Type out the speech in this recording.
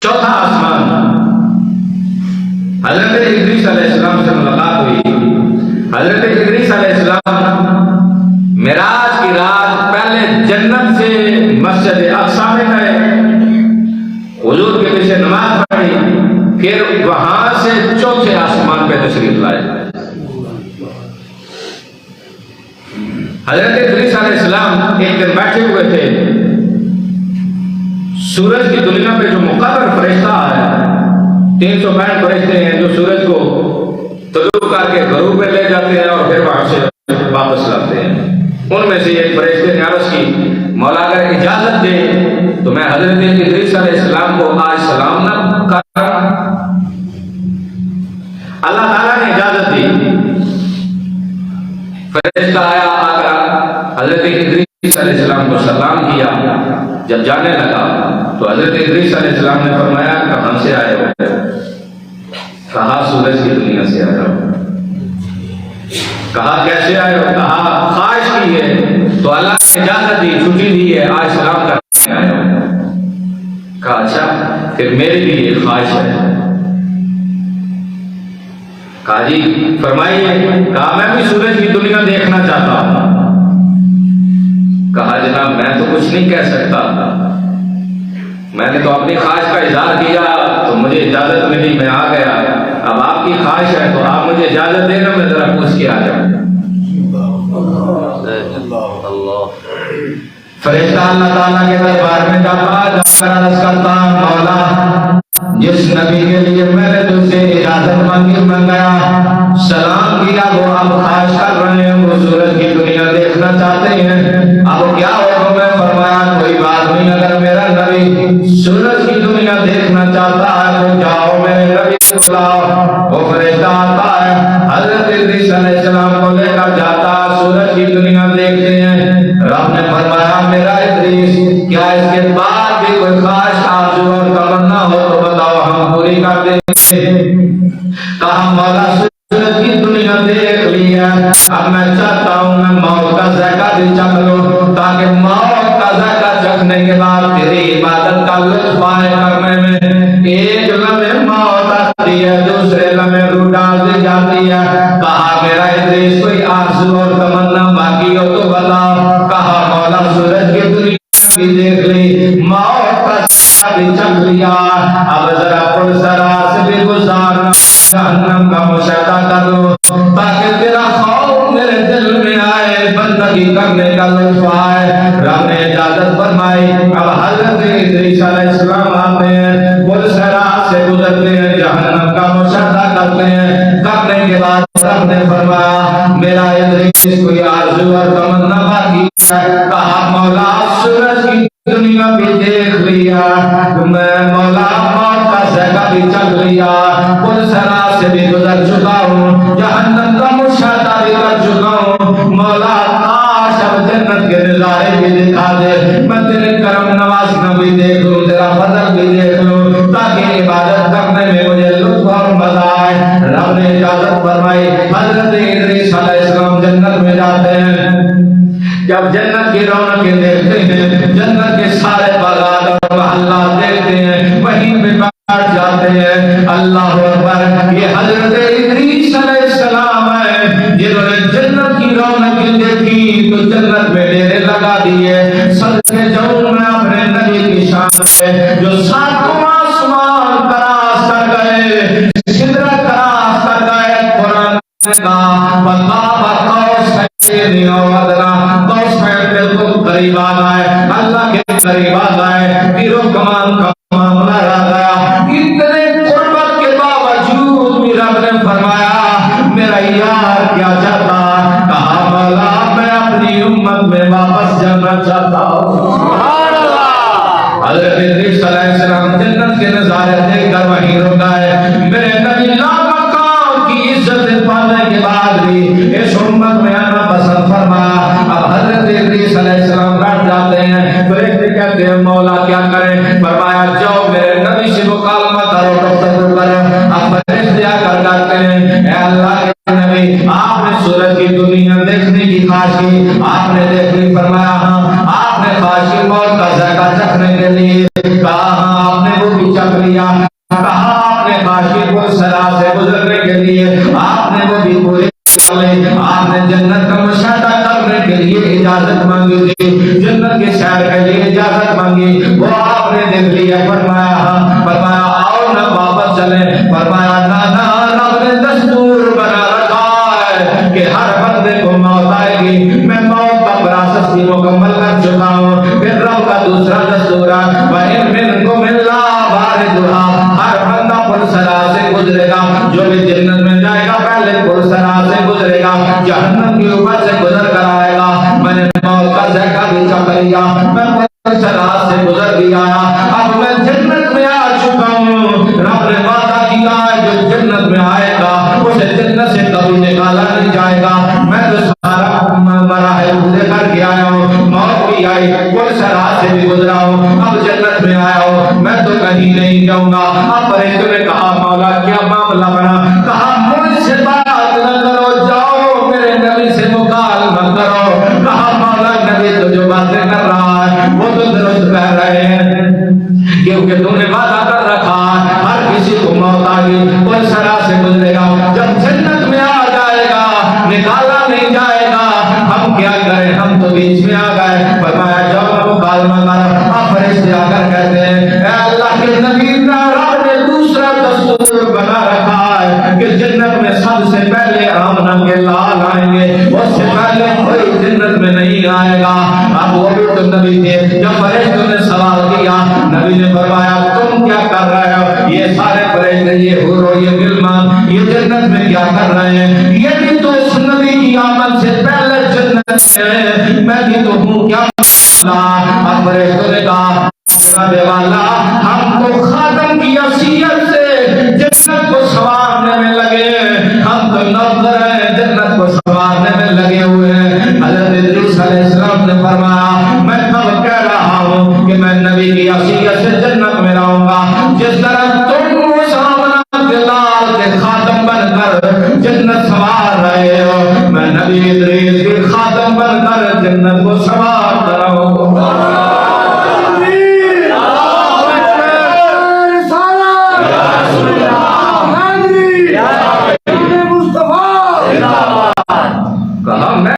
चौथा आसमान, हजरत इदरीस अलैहिस्सलाम से मुलाकात हुई। हजरत इदरीस अलैहिस्सलाम मिराज की रात पहले जन्नत से मस्जिद अक्सा में गए, हुजूर के पीछे नमाज पढ़ी, फिर वहां से चौथे आसमान पे तशरीफ लाए। हजरत इदरीस अलैहिस्सलाम एक दिन बैठे हुए थे, सूरज की दुनिया पे जो मुकर्रर फरिश्ता है, 365 फरिश्ते हैं जो सूरज को तलू करके गरूब में ले जाते हैं और फिर वहां से वापस लाते हैं। उनमें से एक फरिश्ते ने अर्ज की, मौला अगर इजाजत दे तो मैं हजरत इदरीस अलैहिस्सलाम को आज सलाम न कर। अल्लाह ताला ने इजाजत दी, फरिश्ता आया, आकर हजरत इदरीस अलैहिस्सलाम को सलाम किया। जब जाने लगा तो हजरत इदरीस अलैहिस्सलाम ने फरमाया, कहां से आए हो? कहा सूरज की दुनिया से आया हो। कहा कैसे आए हो? कहा ख्वाहिश की है तो अल्लाह ने इजाजत दी, छुट्टी दी है, आज सलाम करने आए हो। कहा अच्छा, फिर मेरी भी ये ख्वाहिश है। कहा जी फरमाइए। कहा मैं भी सूरज की दुनिया देखना चाहता हूं। कहा जनाब मैं तो कुछ नहीं कह सकता, मैंने तो अपनी ख्वाहिश का इजहार किया तो मुझे इजाजत मिली, मैं आ गया। अब आपकी ख्वाहिश है तो आप मुझे इजाजत देना, मैं जरा पूछ के आ जाऊं। फरिश्ता अल्लाह ताला के दरबार में जाकर अर्ज करता, मौला जिस नबी के लिए मैंने तुझसे इजाजत मांगी, मैं गया, सलाम किया, वो अब ख्वाहिश कर रहे हैं, वो सूरज की दुनिया देखना चाहते हैं, अब क्या होगा? मैं फरमाया कोई बात नहीं, अगर मेरा नबी सूरज की दुनिया देखना चाहता है तो जाओ मेरे नबी को बुलाओ। वो फरिश्ता आता है, हजरत इदरीस अलैहिस्सलाम को लेकर जाता, सूरज की दुनिया देखते हैं। रब ने फरमाया मेरा इदरीस, क्या इसके बाद भी कोई ख्वाहिश आरज़ू और तमन्ना हो तो बताओ, हम पूरी कर देंगे। कहा मौला सूरज की दुनिया देख ली है, अब मैं चाहता हूं मैं मौत का ज़ायका भी चख लूं, ताकि मौत का ज़ायका चखने के बाद तेरी इबादत का लुत्फ आए करने में। एक लम्हे मौत आती है, दूसरे लम्हे रूह डाल दी जाती है। कहा मेरा इदरीस कोई आरज़ू और तमन्ना बाकी हो तो बताओ। कहा मौला सूरज की दुनिया भी देख ली, मौत का ज़ायका भी चख लिया, अब जरा पुरसरा से भी गुजारना, जहन्नम का मुशाहिदा कर लो, ताकि तेरा खौफ मेरे दिल में आए, बंदगी करने का लुत्फ आए। रब ने इजाजत फरमाई। अब हजरत इदरीस अलैहिस्सलाम आते हैं, पुरसरा से गुजरते हैं, जहन्नम का मुशाहिदा करते हैं। करने के बाद रब ने फरमाया मेरा इदरीस कोई आरज़ू और तमन्ना बाकी है। कहा मौला सूरज की दुनिया भी देख लिया, मैं मौला मौत का ज़ायका भी चख लिया, पुरसरा से भी गुजर चुका हूँ, जहन्नम का मुशाहिदा भी कर चुका हूँ। मौला काश अब जन्नत के नज़ारे भी दिखा दे, मैं तेरे करम नवाज़ी भी देख लूँ, तेरा फजल भी देख लूँ, ताकि इबादत करने में मुझे लुत्फ और मजा आए। रब ने इजाजत फरमाई। हजरत इदरीस अलैहिस्सलाम जन्नत में जाते हैं। जब जन्नत की रौनकें देखते हैं, जन्नत के सारे बागात और महल्ला देखते हैं, वहीं पे बैठ जाते हैं। अल्लाह अकबर। ये हजरत इदरीस अलैहिस्सलाम है जिन्होंने जन्नत की रौनकें देखी तो जन्नत में डेरे लगा दिए। सदके जाऊं मैं अपने नबी की शान में, जो सातों आसमान तराश कर गए, सिदरत तराश कर गए। कुरान का बिल्कुल करीब आ गए, अल्लाह के करीब आ गए, तीरों कमान का मामला रह गया। इतने कुर्बत के बावजूद भी रब ने फरमाया मेरा यार क्या चाहता? कहा मौला मैं अपनी उम्मत में वापस जाना चाहता हूँ। हज़रत इदरीस अलैहिस्सलाम जन्नत के नज़ारे देखकर वहीं रुक गए। मेरे नबी लामकाम की इज्जत पाने के बाद भी इस उम्मत में आना पसंद फरमाया। अब हज़रत इदरीस अलैहिस्सलाम बैठ जाते हैं, तो एक कहते हैं मौला क्या करें? फरमाया जाओ मेरे नबी से मुकालमा करो, गुफ्तगू करो। अब फरिश्ते आकर कहते हैं ऐ अल्लाह के नबी, आपने सूरज की दुनिया देखने की ख्वाहिश की, आपने देख ली? फरमाया हाँ। आपने ख्वाहिश की मौत का ज़ायका चखने के लिए? कहा हाँ। आपने वो भी चख लिया? किया। कहा आपने काशीपुर सरा से गुजरने के लिए आपने वो भी पूरे आपने जन्नत का मुशाहदा करने के लिए इजाजत मांगी थी, जन्नत के शहर के लिए इजाजत मांगी, वो आपने देख लिया। फरमाया आओ ना वापस चले। फरमाया ना ना, रब ने दस्तूर बना रखा है कि हर बंदे को मौत आएगी, मैं मौत का विरासत भी मुकम्मल कर चुका हूँ। फिर रब का दूसरा दस्तूर है वह मिनको मिला वारिदुहा, हर बंदा पुरसरा से गुजरेगा, जो भी जन्नत में जाएगा पहले पुरसरा से गुजरेगा, जहन्नम के ऊपर से गुजर कर आएगा। मैंने मौत का ज़ायका भी चख लिया, मैं पुरसरा से गुजर गया, अब मैं जन्नत में आ चुका हूँ। रब ने वादा किया है जो जन्नत में आएगा उसे जन्नत से कभी निकाला नहीं जाएगा। मैं तो सारा मरा है गुजर करके आया हूँ, मौत भी आई, पुरसरा से भी गुजरा हूँ, अब जन्नत में आया हूँ, मैं तो कहीं नहीं जाऊंगा। अब फरिश्तों ने कहा मौला क्या मामला बना? कहा मुझसे बात न करो, जाओ मेरे नबी से मुकालमा करो। कहा मौला नबी तो जो बातें कर रहा है वो तो दुरुस्त कह रहे हैं, क्योंकि तुमने वादा कर रखा है हर किसी को मौत आएगी, पुरसरा से गुजरेगा, जब जन्नत में आ जाएगा निकाला नहीं जाएगा। हम क्या करें, हम तो बीच में आ गए। फरमाया जाओ मुकालमा करो। अब फरिश्ते आकर कहते हैं अल्लाह के नबी, रब ने दूसरा दस्तूर बना रखा है कि जन्नत में सबसे पहले आमना के लाल आएंगे, उससे पहले कोई जन्नत में नहीं आएगा। अब वो भी तो नबी थे। जब फरिश्तों ने सवाल किया, नबी ने फरमाया तुम क्या कर रहे हो? ये सारे फरिश्ते, ये हुरो, ये गिलमान, ये जन्नत में क्या कर रहे हैं? ये भी तो उस नबी की आमद से पहले जन्नत में, मैं भी तो हूँ क्या? अब फरिश्तों ने कहा वाला हम तो खातम की असीयत से जन्नत को संवारने में लगे, हम तो नौकर हैं जन्नत को संवारने में लगे हुए हैं। हज़रत इदरीस अलैहिस्सलाम ने फरमाया मैं कब कह रहा हूँ कि मैं नबी की असीयत से जन्नत में रहूंगा। जिस तरह तुम उस आमना के लाल के खातम बनकर जन्नत संवार रहे हो, मैं नबी इदरीस के खातम बनकर जन्नत को